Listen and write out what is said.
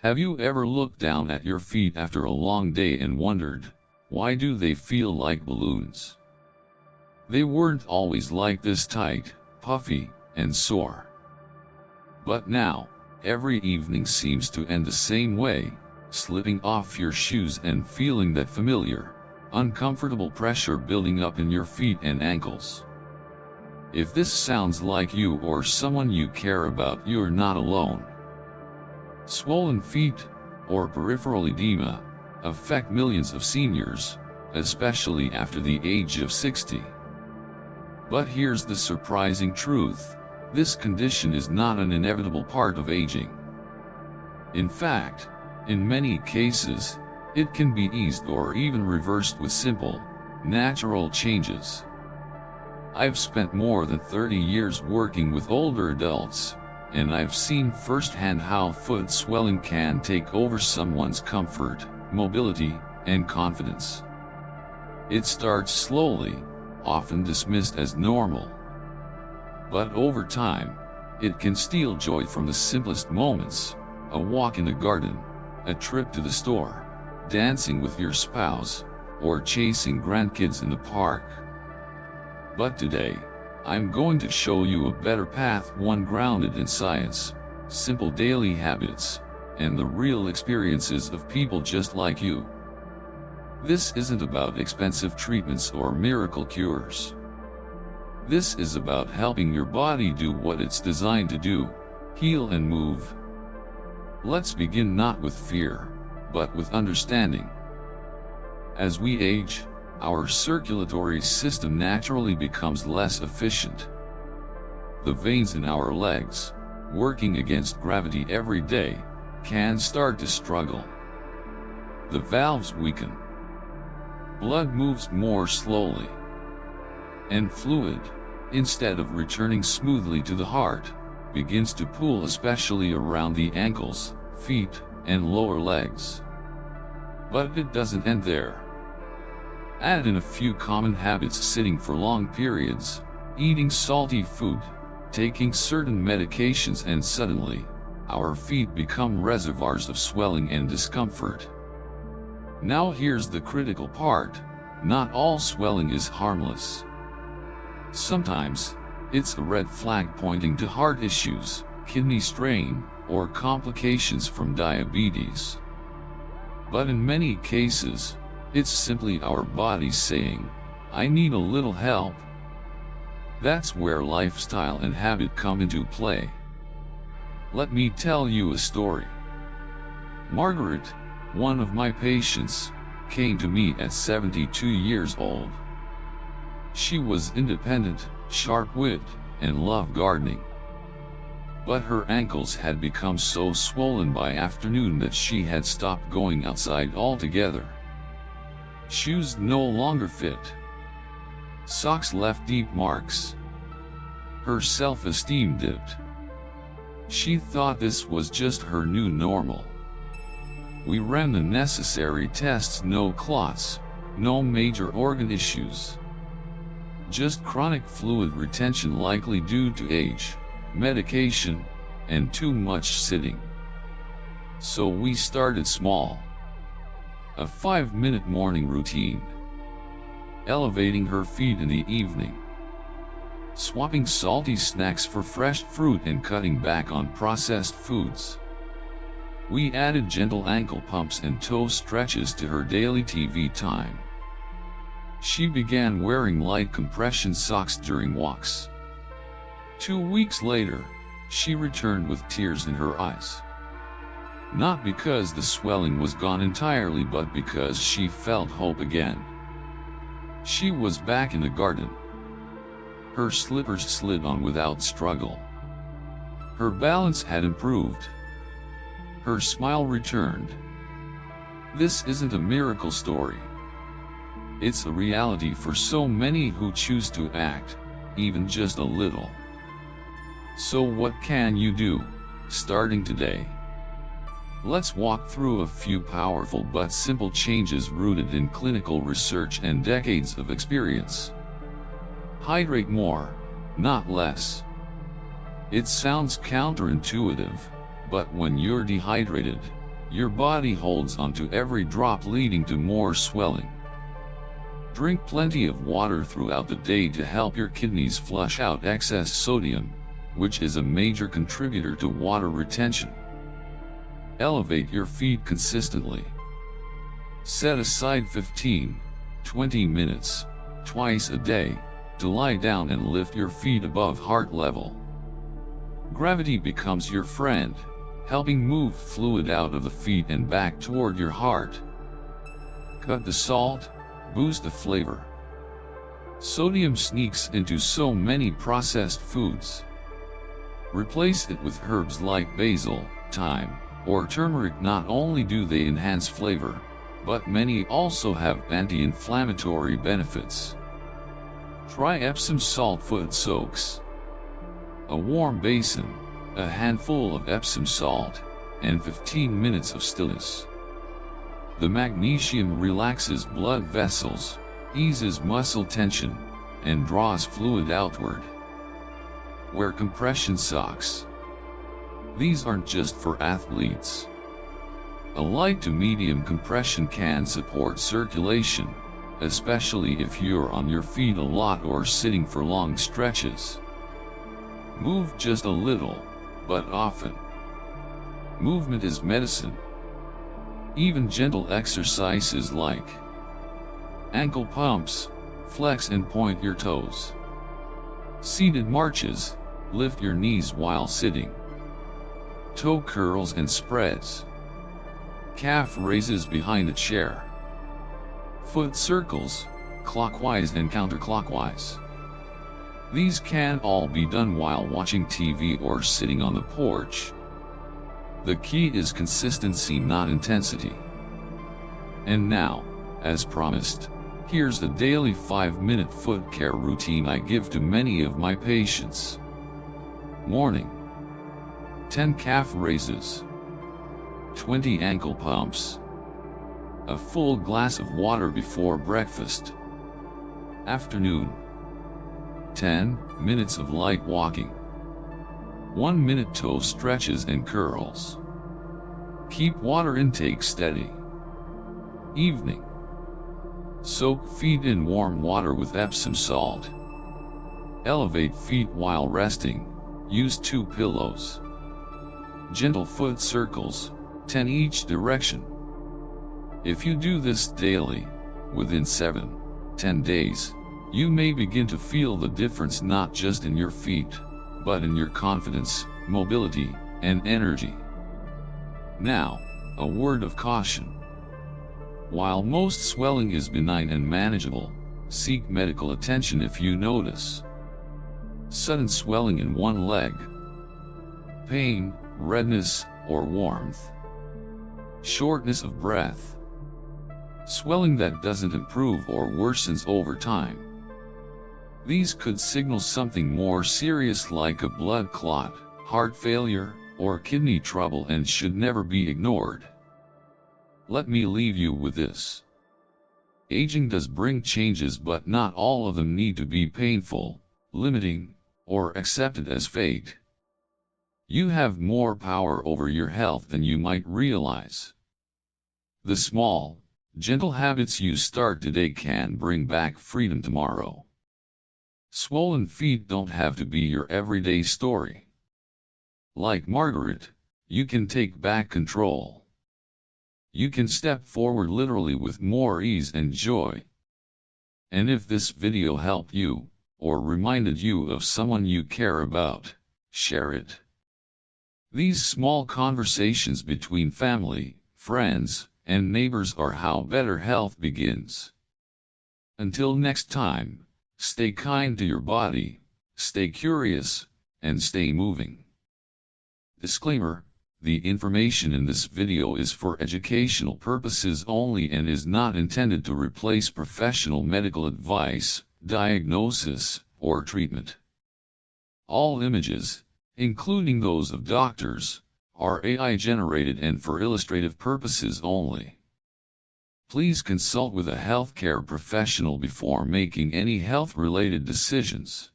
Have you ever looked down at your feet after a long day and wondered, why do they feel like balloons? They weren't always like this tight, puffy, and sore. But now, every evening seems to end the same way, slipping off your shoes and feeling that familiar, uncomfortable pressure building up in your feet and ankles. If this sounds like you or someone you care about, you're not alone. Swollen feet, or peripheral edema, affect millions of seniors, especially after the age of 60. But here's the surprising truth: this condition is not an inevitable part of aging. In fact, in many cases, it can be eased or even reversed with simple, natural changes. I've spent more than 30 years working with older adults, and I've seen firsthand how foot swelling can take over someone's comfort, mobility, and confidence. It starts slowly, often dismissed as normal. But over time, it can steal joy from the simplest moments: a walk in the garden, a trip to the store, dancing with your spouse, or chasing grandkids in the park. But today, I'm going to show you a better path, one grounded in science, simple daily habits, and the real experiences of people just like you. This isn't about expensive treatments or miracle cures. This is about helping your body do what it's designed to do: heal and move. Let's begin not with fear, but with understanding. As we age, our circulatory system naturally becomes less efficient. The veins in our legs, working against gravity every day, can start to struggle. The valves weaken. Blood moves more slowly. And fluid, instead of returning smoothly to the heart, begins to pool, especially around the ankles, feet, and lower legs. But it doesn't end there. Add in a few common habits: sitting for long periods, eating salty food, taking certain medications, and suddenly, our feet become reservoirs of swelling and discomfort. Now here's the critical part: not all swelling is harmless. Sometimes, it's a red flag pointing to heart issues, kidney strain, or complications from diabetes. But in many cases, it's simply our bodies saying, "I need a little help." That's where lifestyle and habit come into play. Let me tell you a story. Margaret, one of my patients, came to me at 72 years old. She was independent, sharp-witted, and loved gardening. But her ankles had become so swollen by afternoon that she had stopped going outside altogether. Shoes no longer fit. Socks left deep marks. Her self-esteem dipped. She thought this was just her new normal. We ran the necessary tests: no clots, no major organ issues. Just chronic fluid retention, likely due to age, medication, and too much sitting. So we started small. A 5-minute morning routine. Elevating her feet in the evening. Swapping salty snacks for fresh fruit and cutting back on processed foods. We added gentle ankle pumps and toe stretches to her daily TV time. She began wearing light compression socks during walks. 2 weeks later, she returned with tears in her eyes. Not because the swelling was gone entirely, but because she felt hope again. She was back in the garden. Her slippers slid on without struggle. Her balance had improved. Her smile returned. This isn't a miracle story. It's a reality for so many who choose to act, even just a little. So what can you do, starting today? Let's walk through a few powerful but simple changes rooted in clinical research and decades of experience. Hydrate more, not less. It sounds counterintuitive, but when you're dehydrated, Your body holds onto every drop, leading to more swelling. Drink plenty of water throughout the day to help your kidneys flush out excess sodium, which is a major contributor to water retention. Elevate your feet consistently. Set aside 15-20 minutes, twice a day, to lie down and lift your feet above heart level. Gravity becomes your friend, helping move fluid out of the feet and back toward your heart. Cut the salt, boost the flavor. Sodium sneaks into so many processed foods. Replace it with herbs like basil, thyme, or turmeric. Not only do they enhance flavor, but many also have anti-inflammatory benefits. Try Epsom salt foot soaks. A warm basin, a handful of Epsom salt, and 15 minutes of stillness. The magnesium relaxes blood vessels, eases muscle tension, and draws fluid outward. Wear compression socks. These aren't just for athletes. A light to medium compression can support circulation, especially if you're on your feet a lot or sitting for long stretches. Move just a little, but often. Movement is medicine. Even gentle exercises like ankle pumps, flex and point your toes. Seated marches, lift your knees while sitting. Toe curls and spreads. Calf raises behind a chair. Foot circles, clockwise and counterclockwise. These can all be done while watching TV or sitting on the porch. The key is consistency, not intensity. And now, as promised, here's a daily 5-minute foot care routine I give to many of my patients. Morning. 10 calf raises. 20 ankle pumps. A full glass of water before breakfast. Afternoon. 10 minutes of light walking. 1 minute toe stretches and curls. Keep water intake steady. Evening. Soak feet in warm water with Epsom salt. Elevate feet while resting. Use 2 pillows. Gentle foot circles, 10 each direction. If you do this daily, within 7-10 days, you may begin to feel the difference not just in your feet, but in your confidence, mobility, and energy. Now, a word of caution. While most swelling is benign and manageable, seek medical attention if you notice sudden swelling in one leg, pain, redness, or warmth, shortness of breath, swelling that doesn't improve or worsens over time. These could signal something more serious like a blood clot, heart failure, or kidney trouble and should never be ignored. Let me leave you with this. Aging does bring changes, but not all of them need to be painful, limiting, or accepted as fate. You have more power over your health than you might realize. The small, gentle habits you start today can bring back freedom tomorrow. Swollen feet don't have to be your everyday story. Like Margaret, you can take back control. You can step forward literally with more ease and joy. And if this video helped you, or reminded you of someone you care about, share it. These small conversations between family, friends, and neighbors are how better health begins. Until next time, stay kind to your body, stay curious, and stay moving. Disclaimer: the information in this video is for educational purposes only and is not intended to replace professional medical advice, diagnosis, or treatment. All images, including those of doctors, are AI generated and for illustrative purposes only. Please consult with a healthcare professional before making any health-related decisions.